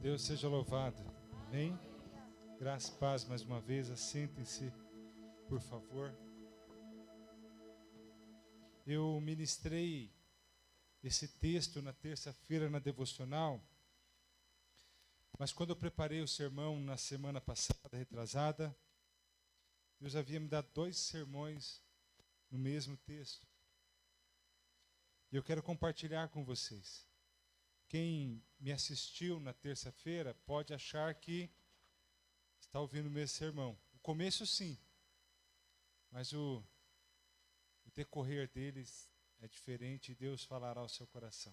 Deus seja louvado. Amém? Graça e paz mais uma vez. Assentem-se, por favor. Eu ministrei esse texto na terça-feira na devocional, mas quando eu preparei o sermão na semana passada, retrasada, Deus havia me dado 2 sermões no mesmo texto. E eu quero compartilhar com vocês. Quem me assistiu na terça-feira pode achar que está ouvindo o mesmo sermão. O começo sim, mas o decorrer deles é diferente e Deus falará ao seu coração.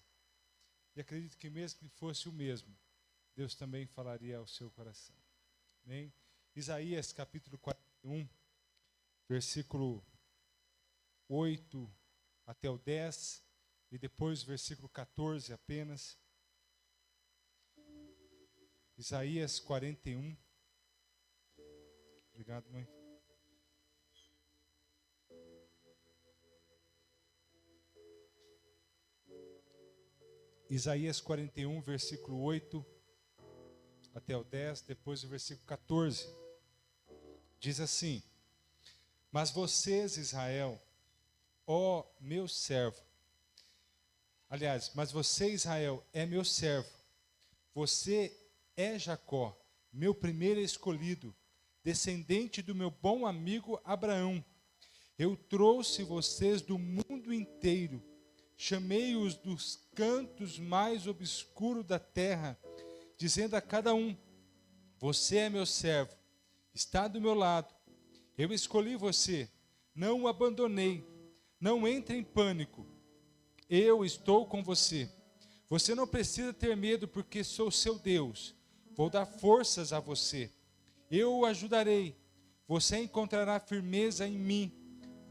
E acredito que mesmo que fosse o mesmo, Deus também falaria ao seu coração. Amém? Isaías capítulo 41, versículo 8 até o 10, e depois versículo 14 apenas. Isaías 41. Obrigado, mãe. Isaías 41, versículo 8 até o 10, depois o versículo 14. Diz assim: Mas vocês, Israel, ó meu servo, mas você, Israel, é meu servo, você é Jacó, meu primeiro escolhido, descendente do meu bom amigo Abraão. Eu trouxe vocês do mundo inteiro, chamei-os dos cantos mais obscuros da terra, dizendo a cada um: você é meu servo, está do meu lado. Eu escolhi você, não o abandonei. Não entre em pânico, eu estou com você. Você não precisa ter medo, porque sou seu Deus. Vou dar forças a você. Eu o ajudarei. Você encontrará firmeza em mim.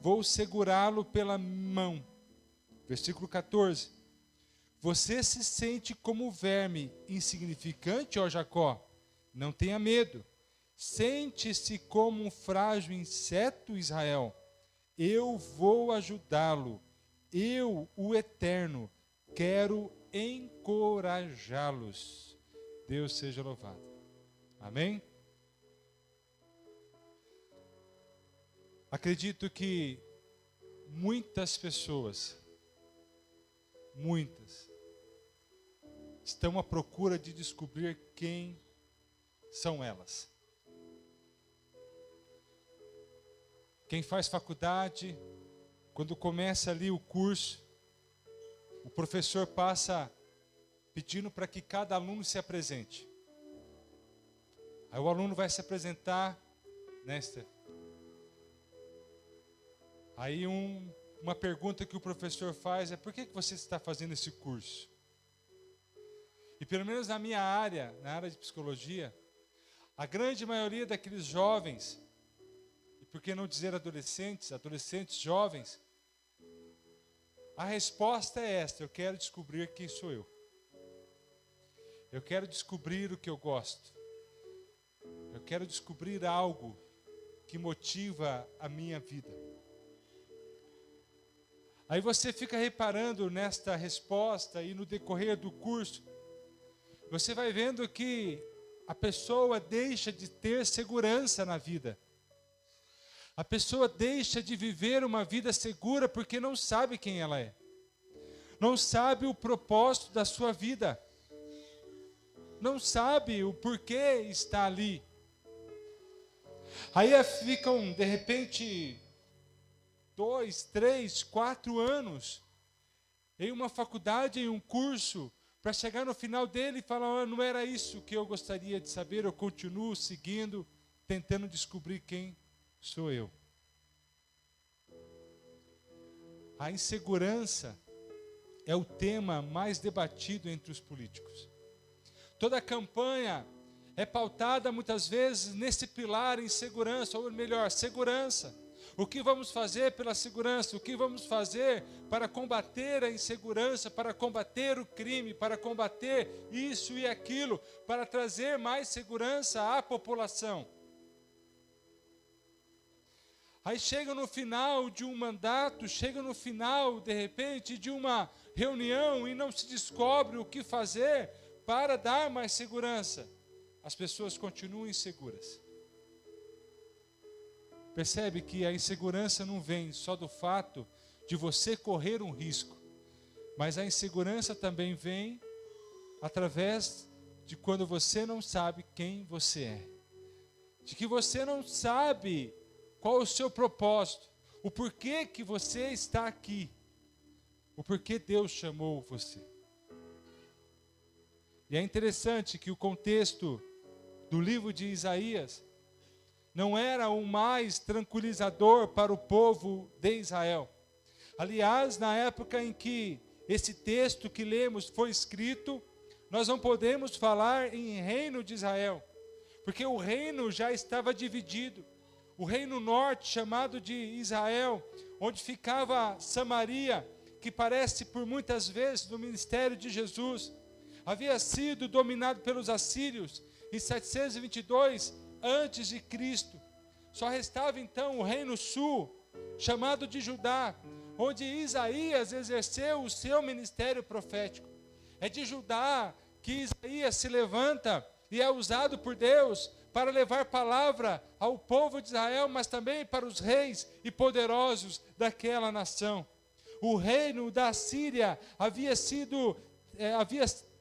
Vou segurá-lo pela mão. Versículo 14. Você se sente como verme insignificante, ó Jacó? Não tenha medo. Sente-se como um frágil inseto, Israel. Eu vou ajudá-lo. Eu, o Eterno, quero encorajá-los. Deus seja louvado. Amém? Acredito que muitas pessoas, estão à procura de descobrir quem são elas. Quem faz faculdade, quando começa ali o curso, o professor passa pedindo para que cada aluno se apresente. Aí o aluno vai se apresentar, né, Esther? Aí uma pergunta que o professor faz é: por que você está fazendo esse curso? E pelo menos na minha área, na área de psicologia, a grande maioria daqueles jovens, e por que não dizer adolescentes jovens, a resposta é esta: eu quero descobrir quem sou eu. Eu quero descobrir o que eu gosto. Eu quero descobrir algo que motiva a minha vida. Aí você fica reparando nesta resposta e no decorrer do curso, você vai vendo que a pessoa deixa de ter segurança na vida. A pessoa deixa de viver uma vida segura porque não sabe quem ela é. Não sabe o propósito da sua vida. Não sabe o porquê está ali. Aí ficam, de repente, 2, 3, 4 anos em uma faculdade, em um curso, para chegar no final dele e falar: não era isso que eu gostaria de saber, eu continuo seguindo, tentando descobrir quem sou eu. A insegurança é o tema mais debatido entre os políticos. Toda a campanha é pautada muitas vezes nesse pilar insegurança, ou melhor, segurança. O que vamos fazer pela segurança? O que vamos fazer para combater a insegurança, para combater o crime, para combater isso e aquilo, para trazer mais segurança à população? Aí chega no final de um mandato, chega no final, de repente, de uma reunião e não se descobre o que fazer, para dar mais segurança, as pessoas continuam inseguras. Percebe que a insegurança não vem só do fato de você correr um risco, mas a insegurança também vem através de quando você não sabe quem você é, de que você não sabe qual é o seu propósito, o porquê que você está aqui, o porquê Deus chamou você. E é interessante que o contexto do livro de Isaías não era o mais tranquilizador para o povo de Israel. Aliás, na época em que esse texto que lemos foi escrito, nós não podemos falar em reino de Israel, porque o reino já estava dividido. O reino norte, chamado de Israel, onde ficava Samaria, que parece por muitas vezes no ministério de Jesus, havia sido dominado pelos assírios em 722 antes de Cristo. Só restava então o reino sul, chamado de Judá, onde Isaías exerceu o seu ministério profético. É de Judá que Isaías se levanta e é usado por Deus para levar palavra ao povo de Israel, mas também para os reis e poderosos daquela nação. O reino da Síria havia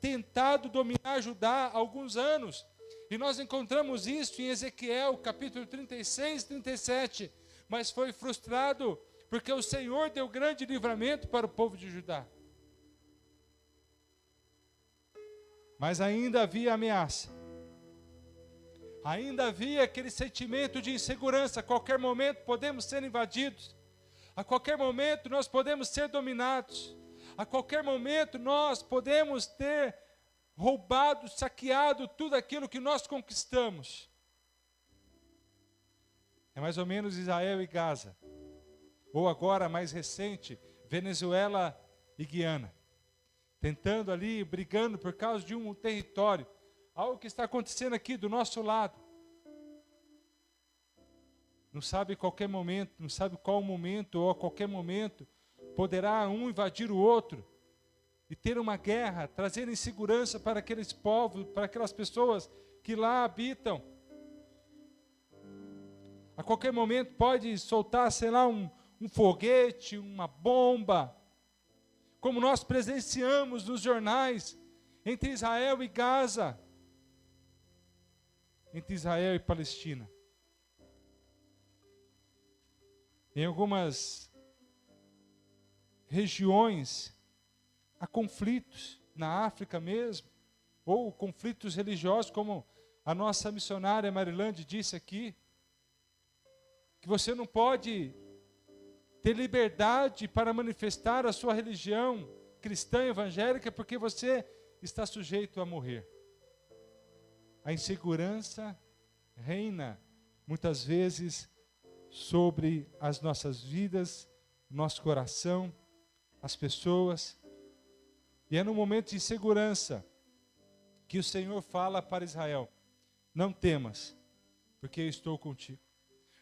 tentado dominar Judá há alguns anos, e nós encontramos isso em Ezequiel, capítulo 36 e 37, mas foi frustrado, porque o Senhor deu grande livramento para o povo de Judá. Mas ainda havia ameaça, ainda havia aquele sentimento de insegurança. A qualquer momento podemos ser invadidos, a qualquer momento nós podemos ser dominados, a qualquer momento nós podemos ter roubado, saqueado tudo aquilo que nós conquistamos. É mais ou menos Israel e Gaza, ou agora mais recente, Venezuela e Guiana, tentando ali, brigando por causa de um território, algo que está acontecendo aqui do nosso lado. Não sabe qualquer momento, não sabe qual momento ou a qualquer momento poderá um invadir o outro e ter uma guerra, trazer insegurança para aqueles povos, para aquelas pessoas que lá habitam. A qualquer momento pode soltar, sei lá, um foguete, uma bomba, como nós presenciamos nos jornais, entre Israel e Gaza, entre Israel e Palestina. Em algumas regiões, há conflitos, na África mesmo, ou conflitos religiosos, como a nossa missionária Marilande disse aqui, que você não pode ter liberdade para manifestar a sua religião cristã evangélica, porque você está sujeito a morrer. A insegurança reina, muitas vezes, sobre as nossas vidas, nosso coração, as pessoas. E é no momento de insegurança que o Senhor fala para Israel: não temas, porque eu estou contigo.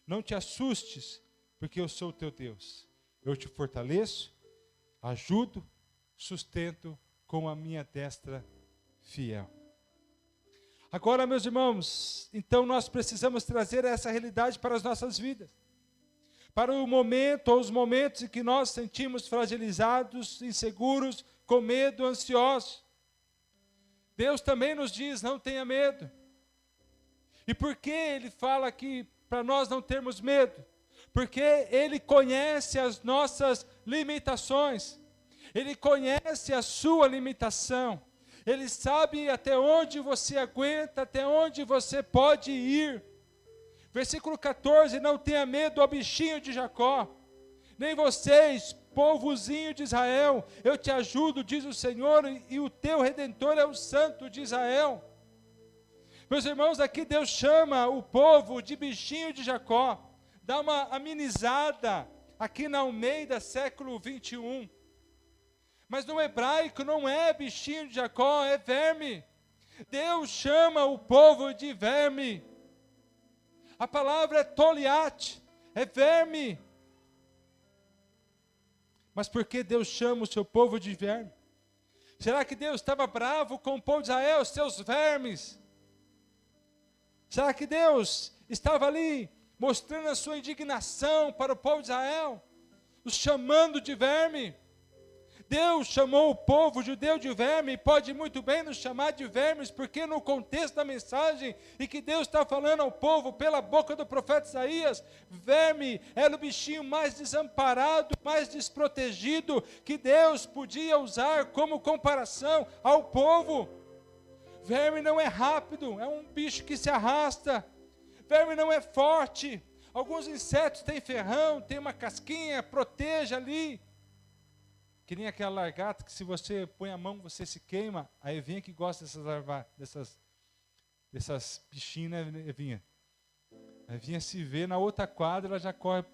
Não te assustes, porque eu sou o teu Deus. Eu te fortaleço, ajudo, sustento com a minha destra fiel. Agora, meus irmãos, então nós precisamos trazer essa realidade para as nossas vidas. Para o momento ou os momentos em que nós sentimos fragilizados, inseguros, com medo, ansiosos. Deus também nos diz: não tenha medo. E por que Ele fala aqui para nós não termos medo? Porque Ele conhece as nossas limitações. Ele conhece a sua limitação. Ele sabe até onde você aguenta, até onde você pode ir. Versículo 14: não tenha medo, ó bichinho de Jacó, nem vocês, povozinho de Israel, eu te ajudo, diz o Senhor, e o teu Redentor é o Santo de Israel. Meus irmãos, aqui Deus chama o povo de bichinho de Jacó, dá uma amenizada, aqui na Almeida, século 21. Mas no hebraico não é bichinho de Jacó, é verme. Deus chama o povo de verme. A palavra é toliat, é verme. Mas por que Deus chama o seu povo de verme? Será que Deus estava bravo com o povo de Israel, seus vermes? Será que Deus estava ali mostrando a sua indignação para o povo de Israel, os chamando de verme? Deus chamou o povo judeu de verme, e pode muito bem nos chamar de vermes, porque no contexto da mensagem, e que Deus está falando ao povo pela boca do profeta Isaías, verme era o bichinho mais desamparado, mais desprotegido, que Deus podia usar como comparação ao povo. Verme não é rápido, é um bicho que se arrasta. Verme não é forte. Alguns insetos têm ferrão, tem uma casquinha, protege ali. Que nem aquela largata que se você põe a mão, você se queima. A Evinha que gosta dessas bichinhas, né, Evinha? A Evinha se vê na outra quadra, ela já corre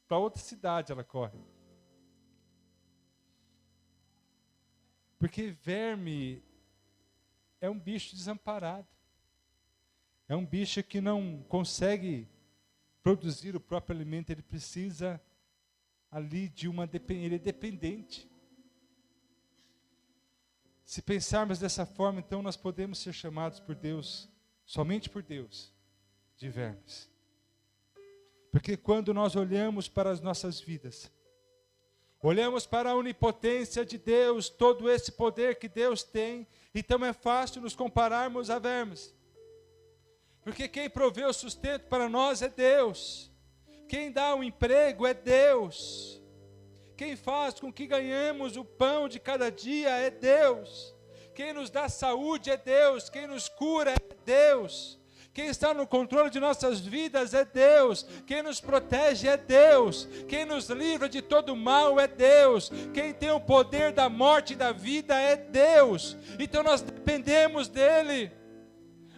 para outra cidade, ela corre. Porque verme é um bicho desamparado. É um bicho que não consegue produzir o próprio alimento, ele precisa ali de ele é dependente. Se pensarmos dessa forma, então nós podemos ser chamados por Deus, somente por Deus, de vermes. Porque quando nós olhamos para as nossas vidas, olhamos para a onipotência de Deus, todo esse poder que Deus tem, então é fácil nos compararmos a vermes. Porque quem provê o sustento para nós é Deus. Quem dá o emprego é Deus. Quem faz com que ganhemos o pão de cada dia é Deus. Quem nos dá saúde é Deus. Quem nos cura é Deus. Quem está no controle de nossas vidas é Deus. Quem nos protege é Deus. Quem nos livra de todo mal é Deus. Quem tem o poder da morte e da vida é Deus. Então nós dependemos dEle.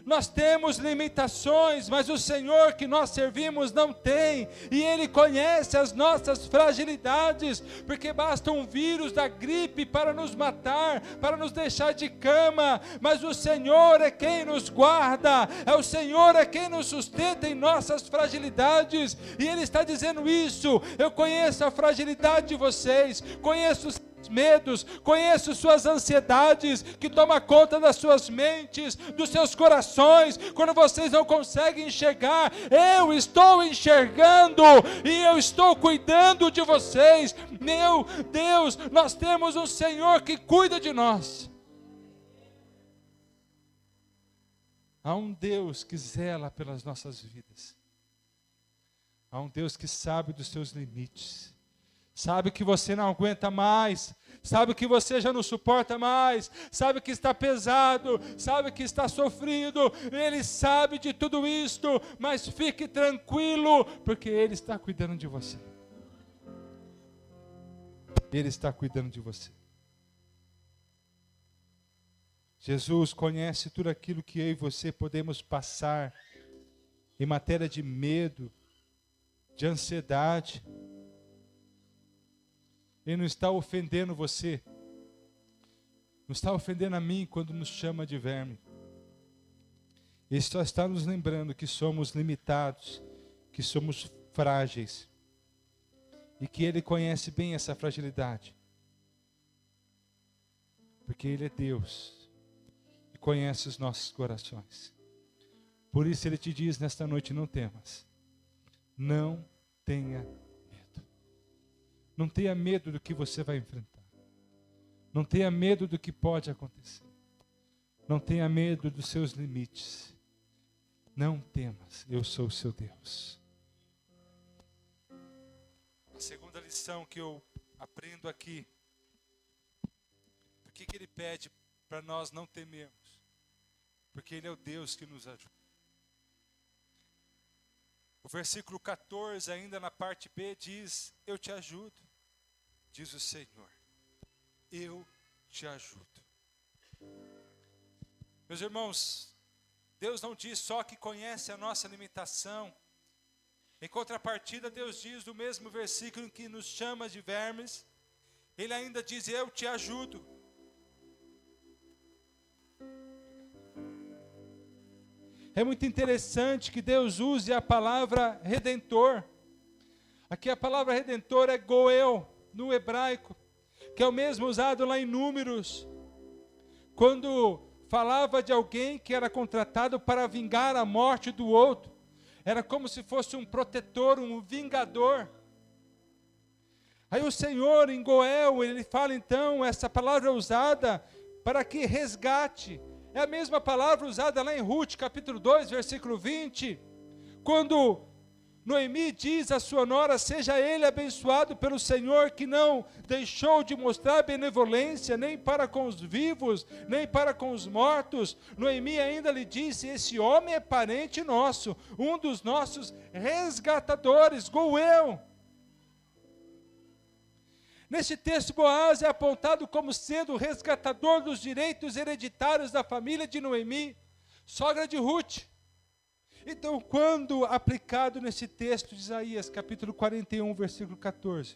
Nós temos limitações, mas o Senhor que nós servimos não tem, e Ele conhece as nossas fragilidades, porque basta um vírus da gripe para nos matar, para nos deixar de cama, mas o Senhor é quem nos guarda, é o Senhor é quem nos sustenta em nossas fragilidades, e Ele está dizendo isso. Eu conheço a fragilidade de vocês, conheço os medos, conheço suas ansiedades, que toma conta das suas mentes, dos seus corações, quando vocês não conseguem enxergar, eu estou enxergando, e eu estou cuidando de vocês. Meu Deus, nós temos um Senhor que cuida de nós. Há um Deus que zela pelas nossas vidas. Há um Deus que sabe dos seus limites. Sabe que você não aguenta mais, sabe que você já não suporta mais, sabe que está pesado, sabe que está sofrido, Ele sabe de tudo isto, mas fique tranquilo, porque Ele está cuidando de você. Ele está cuidando de você. Jesus conhece tudo aquilo que eu e você podemos passar em matéria de medo, de ansiedade. Ele não está ofendendo você, não está ofendendo a mim quando nos chama de verme. Ele só está nos lembrando que somos limitados, que somos frágeis, e que Ele conhece bem essa fragilidade, porque Ele é Deus e conhece os nossos corações. Por isso Ele te diz nesta noite: não temas, não tenha medo. Não tenha medo do que você vai enfrentar. Não tenha medo do que pode acontecer. Não tenha medo dos seus limites. Não temas, eu sou o seu Deus. A segunda lição que eu aprendo aqui: por que Ele pede para nós não temermos? Porque Ele é o Deus que nos ajuda. O versículo 14, ainda na parte B, diz: eu te ajudo, diz o Senhor, eu te ajudo. Meus irmãos, Deus não diz só que conhece a nossa limitação. Em contrapartida, Deus diz no mesmo versículo em que nos chama de vermes, Ele ainda diz: eu te ajudo. É muito interessante que Deus use a palavra redentor. Aqui a palavra redentor é goel, no hebraico, que é o mesmo usado lá em Números, quando falava de alguém que era contratado para vingar a morte do outro. Era como se fosse um protetor, um vingador. Aí o Senhor, em Goel, ele fala então, essa palavra usada para que resgate. É a mesma palavra usada lá em Ruth, capítulo 2, versículo 20. Quando Noemi diz à sua nora, seja ele abençoado pelo Senhor, que não deixou de mostrar benevolência, nem para com os vivos, nem para com os mortos. Noemi ainda lhe disse, esse homem é parente nosso, um dos nossos resgatadores, Goel. Neste texto, Boaz é apontado como sendo o resgatador dos direitos hereditários da família de Noemi, sogra de Ruth. Então, quando aplicado nesse texto de Isaías, capítulo 41, versículo 14,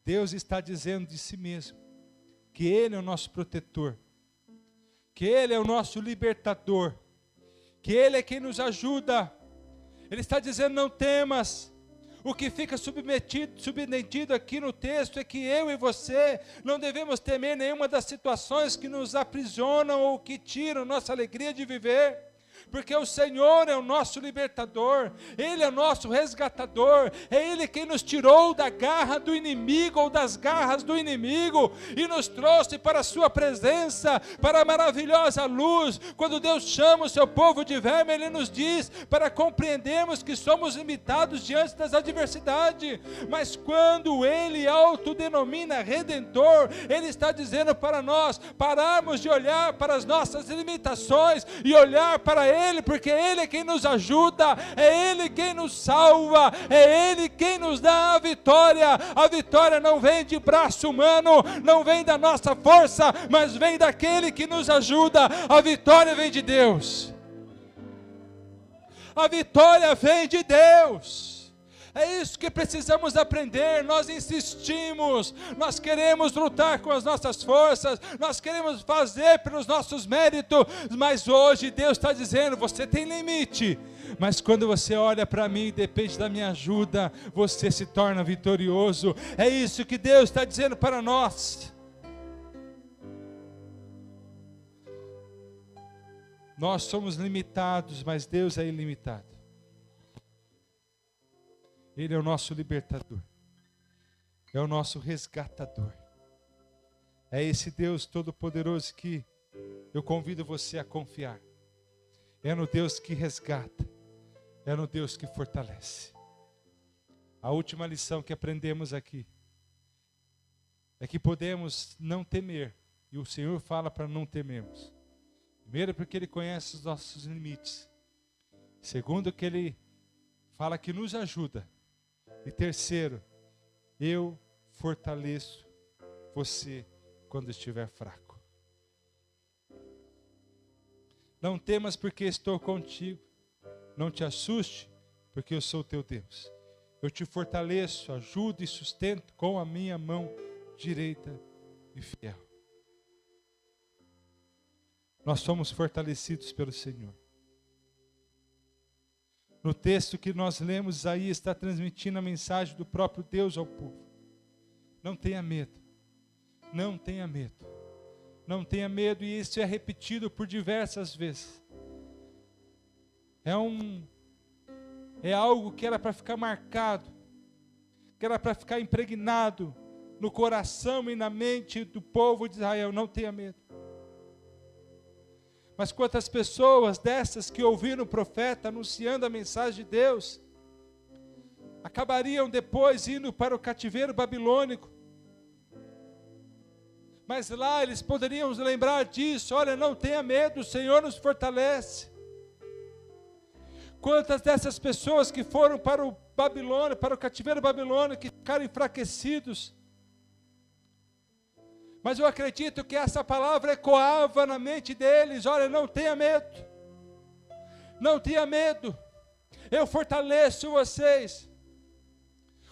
Deus está dizendo de si mesmo, que Ele é o nosso protetor, que Ele é o nosso libertador, que Ele é quem nos ajuda. Ele está dizendo, não temas. O que fica subentendido aqui no texto é que eu e você não devemos temer nenhuma das situações que nos aprisionam ou que tiram nossa alegria de viver. Porque o Senhor é o nosso libertador, Ele é o nosso resgatador, é Ele quem nos tirou da garra do inimigo ou das garras do inimigo e nos trouxe para a sua presença, para a maravilhosa luz. Quando Deus chama o seu povo de verme, Ele nos diz para compreendermos que somos limitados diante das adversidades, mas quando Ele autodenomina Redentor, Ele está dizendo para nós pararmos de olhar para as nossas limitações e olhar para Ele, porque Ele é quem nos ajuda, é Ele quem nos salva, é Ele quem nos dá a vitória. A vitória não vem de braço humano, não vem da nossa força, mas vem daquele que nos ajuda. A vitória vem de Deus. A vitória vem de Deus. É isso que precisamos aprender. Nós insistimos, nós queremos lutar com as nossas forças, nós queremos fazer pelos nossos méritos, mas hoje Deus está dizendo, você tem limite, mas quando você olha para mim e depende da minha ajuda, você se torna vitorioso. É isso que Deus está dizendo para nós. Nós somos limitados, mas Deus é ilimitado. Ele é o nosso libertador, é o nosso resgatador. É esse Deus todo-poderoso que eu convido você a confiar. É no Deus que resgata, é no Deus que fortalece. A última lição que aprendemos aqui é que podemos não temer, e o Senhor fala para não temermos. Primeiro, porque Ele conhece os nossos limites. Segundo, que Ele fala que nos ajuda. E terceiro, eu fortaleço você quando estiver fraco. Não temas porque estou contigo. Não te assuste porque eu sou teu Deus. Eu te fortaleço, ajudo e sustento com a minha mão direita e fiel. Nós somos fortalecidos pelo Senhor. No texto que nós lemos, Isaías está transmitindo a mensagem do próprio Deus ao povo. Não tenha medo. Não tenha medo. Não tenha medo, e isso é repetido por diversas vezes. É algo que era para ficar marcado, que era para ficar impregnado no coração e na mente do povo de Israel. Não tenha medo. Mas quantas pessoas dessas que ouviram o profeta anunciando a mensagem de Deus, acabariam depois indo para o cativeiro babilônico. Mas lá eles poderiam lembrar disso, olha, não tenha medo, o Senhor nos fortalece. Quantas dessas pessoas que foram para o Babilônia, para o cativeiro babilônico, que ficaram enfraquecidos. Mas eu acredito que essa palavra ecoava na mente deles, olha, não tenha medo. Não tenha medo. Eu fortaleço vocês.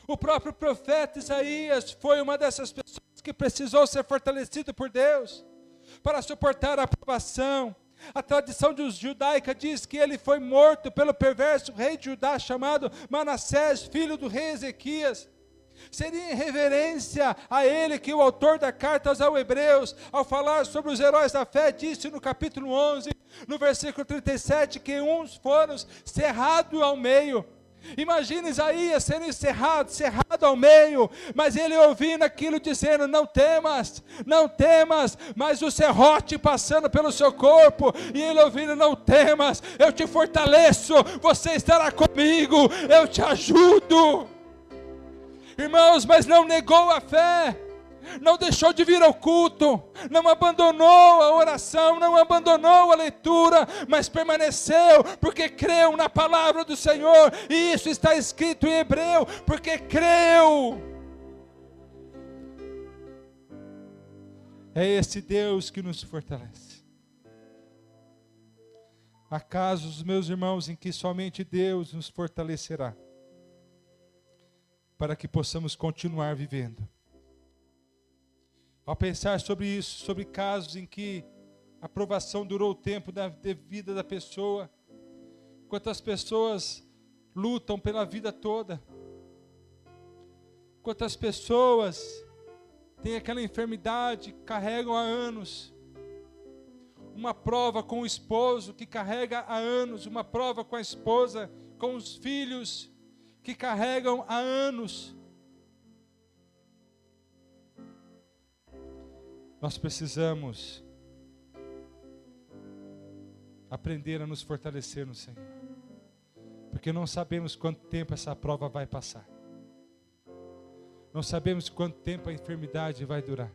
O próprio profeta Isaías foi uma dessas pessoas que precisou ser fortalecido por Deus para suportar a provação. A tradição judaica diz que ele foi morto pelo perverso rei de Judá chamado Manassés, filho do rei Ezequias. Seria em reverência a ele que o autor da carta aos Hebreus, ao falar sobre os heróis da fé, disse no capítulo 11, no versículo 37, que uns foram cerrados ao meio. Imagina Isaías sendo cerrado ao meio, mas ele ouvindo aquilo dizendo, não temas, mas o serrote passando pelo seu corpo, e ele ouvindo, não temas, eu te fortaleço, você estará comigo, eu te ajudo. Irmãos, mas não negou a fé, não deixou de vir ao culto, não abandonou a oração, não abandonou a leitura, mas permaneceu, porque creu na palavra do Senhor, e isso está escrito em Hebreu, porque creu. É esse Deus que nos fortalece. Há casos, meus irmãos, em que somente Deus nos fortalecerá, para que possamos continuar vivendo. Ao pensar sobre isso, sobre casos em que a provação durou o tempo da vida da pessoa, quantas pessoas lutam pela vida toda, quantas pessoas têm aquela enfermidade, carregam há anos, uma prova com o esposo que carrega há anos, uma prova com a esposa, com os filhos que carregam há anos. Nós precisamos aprender a nos fortalecer no Senhor, porque não sabemos quanto tempo essa prova vai passar, não sabemos quanto tempo a enfermidade vai durar,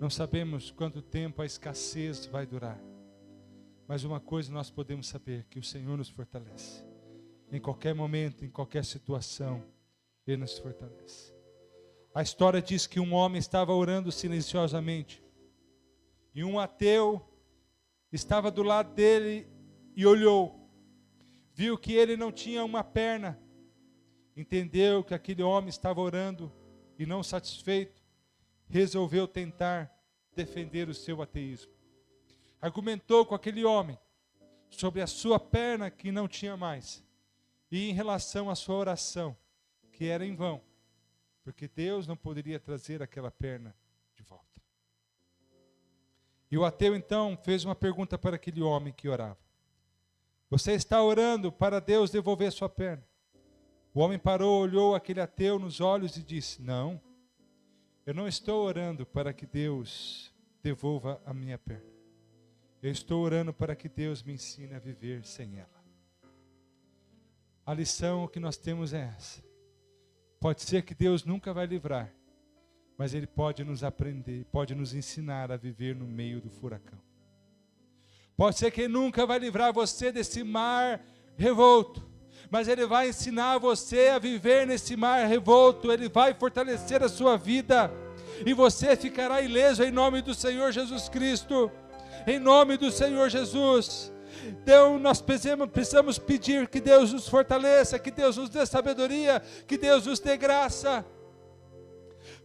não sabemos quanto tempo a escassez vai durar, mas uma coisa nós podemos saber, que o Senhor nos fortalece. Em qualquer momento, em qualquer situação, Ele nos fortalece. A história diz que um homem estava orando silenciosamente, e um ateu estava do lado dele e olhou, viu que ele não tinha uma perna, entendeu que aquele homem estava orando e não satisfeito, resolveu tentar defender o seu ateísmo. Argumentou com aquele homem sobre a sua perna que não tinha mais, e em relação à sua oração, que era em vão, porque Deus não poderia trazer aquela perna de volta. E o ateu então fez uma pergunta para aquele homem que orava: você está orando para Deus devolver sua perna? O homem parou, olhou aquele ateu nos olhos e disse: não, eu não estou orando para que Deus devolva a minha perna. Eu estou orando para que Deus me ensine a viver sem ela. A lição que nós temos é essa. Pode ser que Deus nunca vai livrar, mas Ele pode nos aprender, pode nos ensinar a viver no meio do furacão. Pode ser que Ele nunca vai livrar você desse mar revolto, mas Ele vai ensinar você a viver nesse mar revolto. Ele vai fortalecer a sua vida, e você ficará ileso em nome do Senhor Jesus Cristo. Em nome do Senhor Jesus. Então nós precisamos pedir que Deus nos fortaleça, que Deus nos dê sabedoria, que Deus nos dê graça.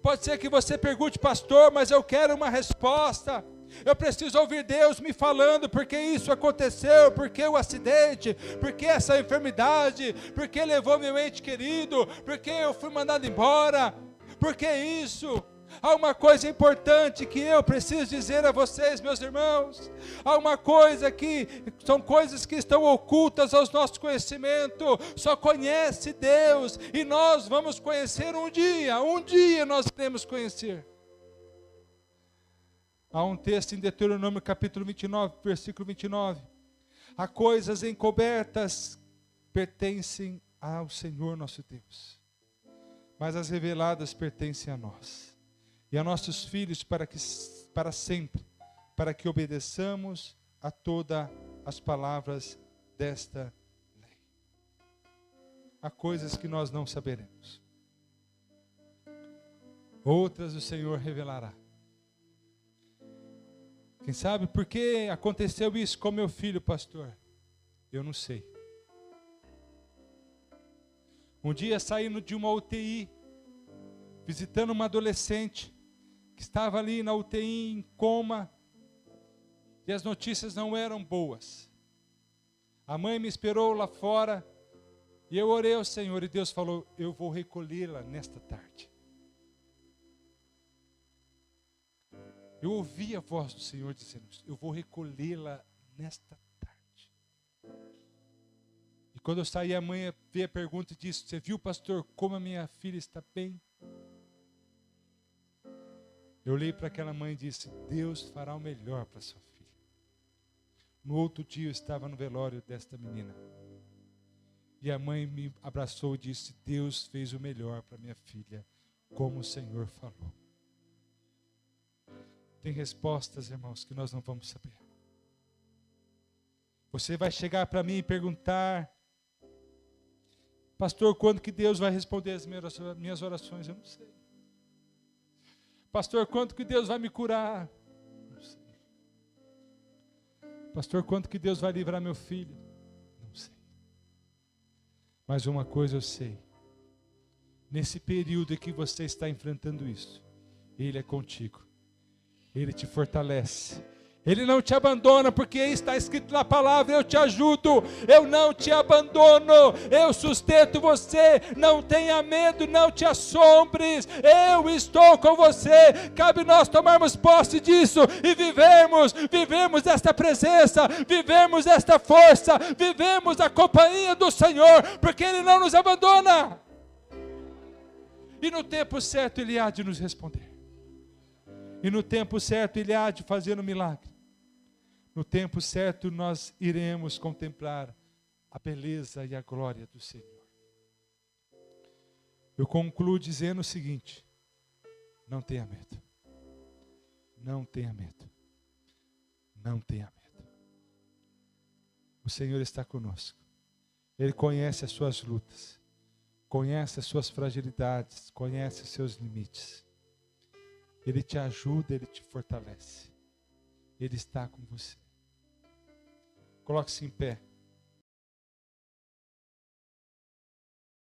Pode ser que você pergunte: pastor, mas eu quero uma resposta, eu preciso ouvir Deus me falando, porque isso aconteceu, porque o acidente, porque essa enfermidade, porque levou meu ente querido, porque eu fui mandado embora, porque isso. Há uma coisa importante que eu preciso dizer a vocês, meus irmãos. Há uma coisa que são coisas que estão ocultas aos nossos conhecimentos. Só conhece Deus, e nós vamos conhecer um dia nós iremos conhecer. Há um texto em Deuteronômio capítulo 29, versículo 29. Há coisas encobertas pertencem ao Senhor nosso Deus, mas as reveladas pertencem a nós e a nossos filhos para sempre, para que obedeçamos a todas as palavras desta lei. Há coisas que nós não saberemos, outras o Senhor revelará. Quem sabe por que aconteceu isso com meu filho, pastor? Eu não sei. Um dia, saindo de uma UTI, visitando uma adolescente que estava ali na UTI em coma, e as notícias não eram boas. A mãe me esperou lá fora E eu orei ao Senhor e Deus falou, eu vou recolhê-la nesta tarde. Eu ouvi a voz do Senhor dizendo, eu vou recolhê-la nesta tarde. E quando eu saí, a mãe veio a pergunta e disse, você viu, pastor, como a minha filha está bem? Eu olhei para aquela mãe e disse, Deus fará o melhor para sua filha. No outro dia eu estava no velório desta menina. E a mãe me abraçou e disse, Deus fez o melhor para minha filha, como o Senhor falou. Tem respostas, irmãos, que nós não vamos saber. Você vai chegar para mim e perguntar, pastor, quando que Deus vai responder as minhas orações? Eu não sei. Pastor, quando que Deus vai me curar? Não sei. Pastor, quando que Deus vai livrar meu filho? Não sei. Mas uma coisa eu sei. Nesse período em que você está enfrentando isso, Ele é contigo. Ele te fortalece. Ele não te abandona, porque está escrito na palavra, eu te ajudo, eu não te abandono, eu sustento você, não tenha medo, não te assombres, eu estou com você. Cabe nós tomarmos posse disso e vivemos esta presença, vivemos esta força, vivemos a companhia do Senhor, porque Ele não nos abandona. E no tempo certo Ele há de nos responder. E no tempo certo Ele há de fazer um milagre. No tempo certo nós iremos contemplar a beleza e a glória do Senhor. Eu concluo dizendo o seguinte, não tenha medo. Não tenha medo. Não tenha medo. O Senhor está conosco. Ele conhece as suas lutas, conhece as suas fragilidades, conhece os seus limites. Ele te ajuda, Ele te fortalece. Ele está com você. Coloque-se em pé.